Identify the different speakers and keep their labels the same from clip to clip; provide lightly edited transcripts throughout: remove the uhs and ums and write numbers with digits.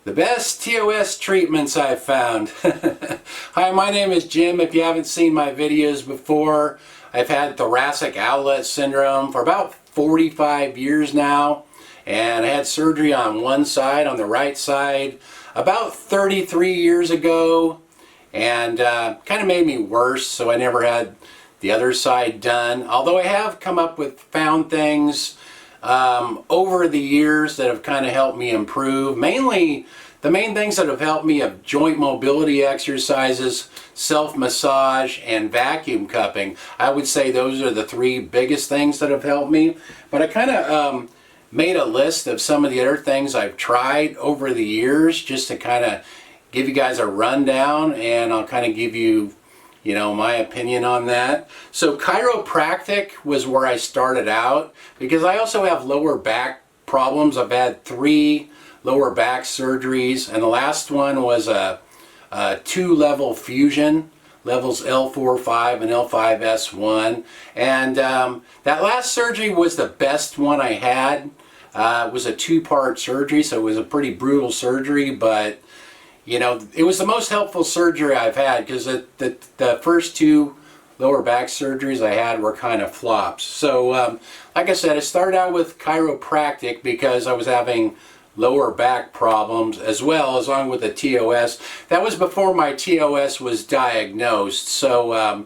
Speaker 1: The best TOS treatments I've found. Hi, my name is Jim. If you haven't seen my videos before, I've had Thoracic Outlet Syndrome for about 45 years now. And I had surgery on one side, on the right side, about 33 years ago. And kind of made me worse, so I never had the other side done. Although I have come up with found things over the years that have kind of helped me improve. Mainly, the main things that have helped me are joint mobility exercises, self-massage, and vacuum cupping. I would say those are the three biggest things that have helped me. But I kind of made a list of some of the other things I've tried over the years just to kind of give you guys a rundown, and I'll kind of give you my opinion on that. So chiropractic was where I started out because I also have lower back problems. I've had 3 lower back surgeries, and the last one was a 2-level fusion, levels L4, 5, and L5S1. And that last surgery was the best one I had. It was a 2-part surgery, so it was a pretty brutal surgery, but it was the most helpful surgery I've had because the first 2 lower back surgeries I had were kind of flops. So, like I said, I started out with chiropractic because I was having lower back problems as well, along with the TOS. That was before my TOS was diagnosed. So,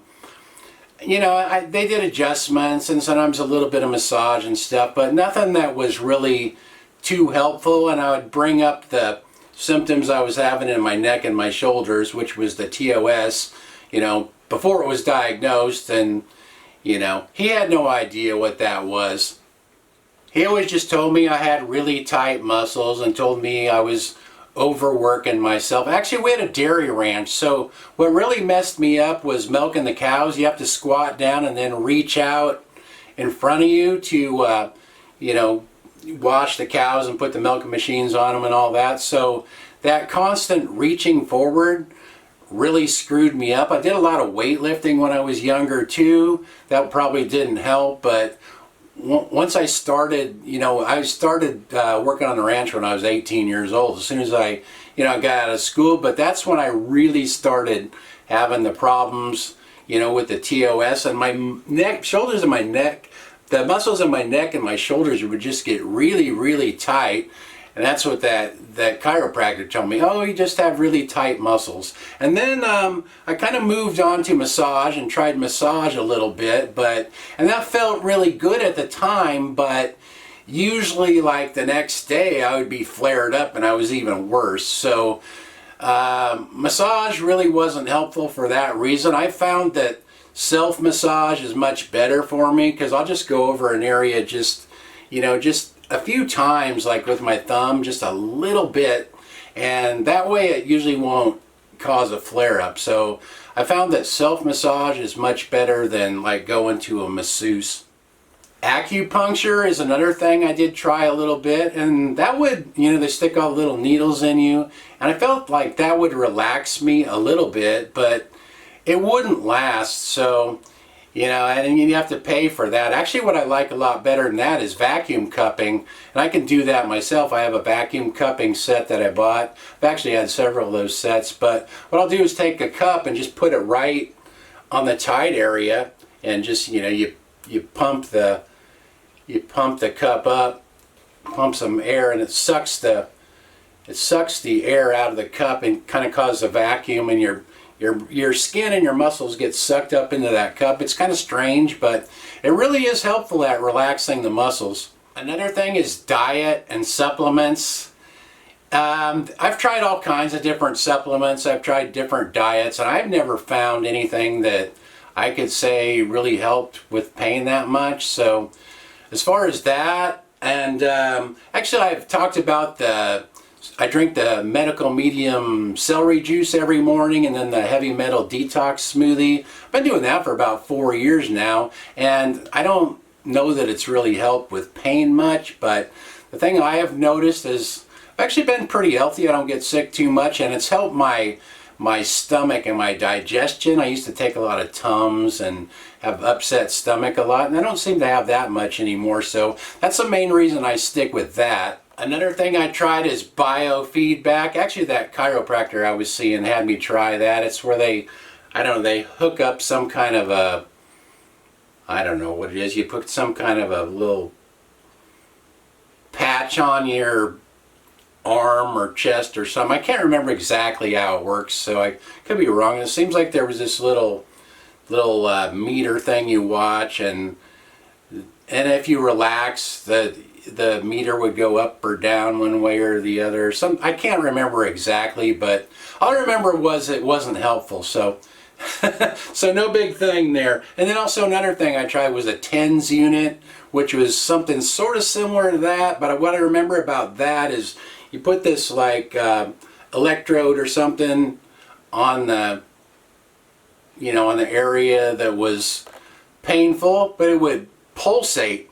Speaker 1: they did adjustments and sometimes a little bit of massage and stuff, but nothing that was really too helpful. And I would bring up the symptoms I was having in my neck and my shoulders, which was the TOS, before it was diagnosed, and, he had no idea what that was. He always just told me I had really tight muscles and told me I was overworking myself. Actually, we had a dairy ranch, so what really messed me up was milking the cows. You have to squat down and then reach out in front of you to, wash the cows and put the milking machines on them and all that. So that constant reaching forward really screwed me up. I did a lot of weightlifting when I was younger too. That probably didn't help, but once I started, I started working on the ranch when I was 18 years old, as soon as I got out of school. But that's when I really started having the problems, with the TOS, and my neck, shoulders and my neck, the muscles in my neck and my shoulders would just get really, really tight. And that's what that chiropractor told me. Oh, you just have really tight muscles. And then I kind of moved on to massage and tried massage a little bit, and that felt really good at the time, but usually like the next day I would be flared up and I was even worse. So massage really wasn't helpful for that reason. I found that self-massage is much better for me because I'll just go over an area just a few times, like with my thumb, just a little bit, and that way it usually won't cause a flare-up. So I found that self-massage is much better than like going to a masseuse. Acupuncture is another thing I did try a little bit, and that would, they stick all the little needles in you, and I felt like that would relax me a little bit, but it wouldn't last. So and you have to pay for that. Actually, what I like a lot better than that is vacuum cupping, and I can do that myself. I have a vacuum cupping set that I bought. I've actually had several of those sets, but what I'll do is take a cup and just put it right on the tight area, and just you pump the cup up, pump some air, and it sucks the air out of the cup and kind of causes a vacuum, and your skin and your muscles get sucked up into that cup. It's kind of strange, but it really is helpful at relaxing the muscles. Another thing is diet and supplements. I've tried all kinds of different supplements. I've tried different diets, and I've never found anything that I could say really helped with pain that much. So as far as that, and actually I've talked about I drink the medical medium celery juice every morning, and then the heavy metal detox smoothie. I've been doing that for about 4 years now, and I don't know that it's really helped with pain much, but the thing I have noticed is I've actually been pretty healthy. I don't get sick too much, and it's helped my stomach and my digestion. I used to take a lot of Tums and have upset stomach a lot, and I don't seem to have that much anymore, so that's the main reason I stick with that. Another thing I tried is biofeedback. Actually, that chiropractor I was seeing had me try that. It's where they, I don't know, they hook up some kind of a, I don't know what it is. You put some kind of a little patch on your arm or chest or something. I can't remember exactly how it works, so I could be wrong. It seems like there was this little meter thing you watch, and if you relax, the meter would go up or down one way or the other. I can't remember exactly, but all I remember was it wasn't helpful. So so no big thing there. And then also another thing I tried was a TENS unit, which was something sort of similar to that. But what I remember about that is you put this like electrode or something on the, you know, on the area that was painful, but it would pulsate,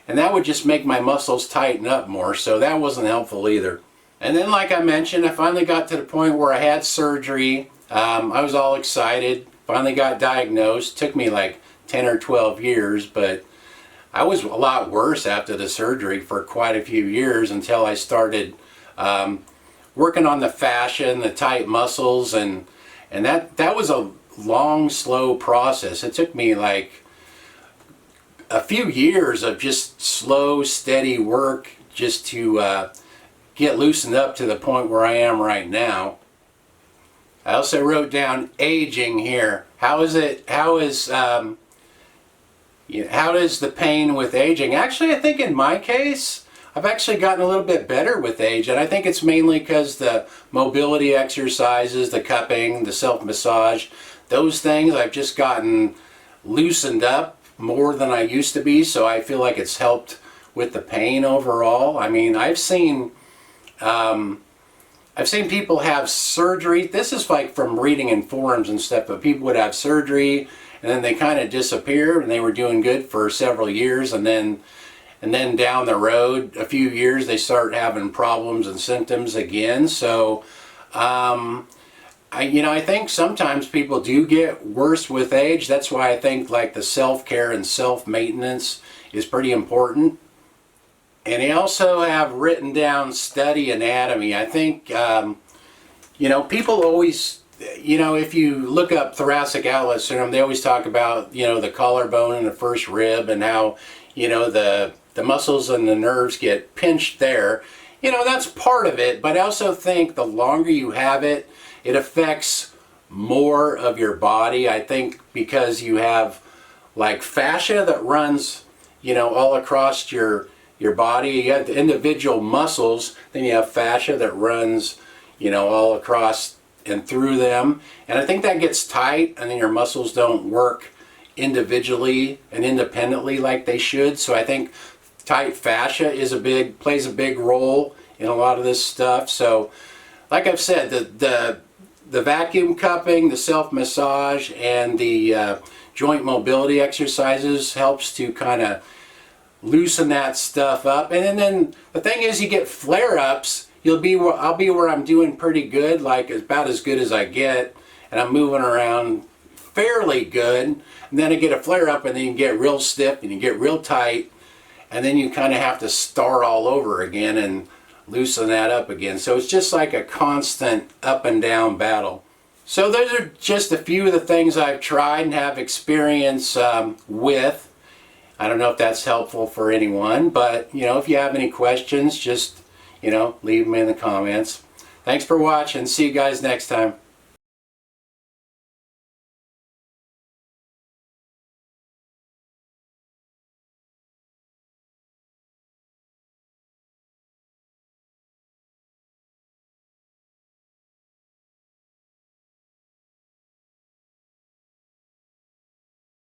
Speaker 1: and that would just make my muscles tighten up more, so that wasn't helpful either. And then, like I mentioned, I finally got to the point where I had surgery. I was all excited, finally got diagnosed. Took me like 10 or 12 years, but I was a lot worse after the surgery for quite a few years until I started working on the fascia and the tight muscles, and that was a long, slow process. It took me like a few years of just slow, steady work just to get loosened up to the point where I am right now. I also wrote down aging here. How is it? How is how does the pain with aging? Actually, I think in my case, I've actually gotten a little bit better with age, and I think it's mainly because the mobility exercises, the cupping, the self-massage, those things, I've just gotten loosened up more than I used to be, so I feel like it's helped with the pain overall. I mean, I've seen people have surgery. This is like from reading in forums and stuff, but people would have surgery and then they kind of disappear, and they were doing good for several years, and then down the road a few years they start having problems and symptoms again. So I think sometimes people do get worse with age. That's why I think like the self-care and self-maintenance is pretty important. And I also have written down study anatomy. I think, people always, if you look up thoracic outlet syndrome, they always talk about, the collarbone and the first rib, and how, the muscles and the nerves get pinched there. That's part of it, but I also think the longer you have it, it affects more of your body. I think because you have like fascia that runs, all across your body. You have the individual muscles, then you have fascia that runs, all across and through them. And I think that gets tight, and then your muscles don't work individually and independently like they should. So I think tight fascia plays a big role in a lot of this stuff. So like I've said, the vacuum cupping, the self-massage, and the joint mobility exercises helps to kind of loosen that stuff up. And then the thing is, you get flare-ups. I'll be where I'm doing pretty good, like about as good as I get, and I'm moving around fairly good. And then I get a flare-up, and then you get real stiff and you get real tight, and then you kind of have to start all over again and loosen that up again. So it's just like a constant up and down battle. So those are just a few of the things I've tried and have experience with. I don't know if that's helpful for anyone, but if you have any questions, just leave them in the comments. Thanks for watching. See you guys next time.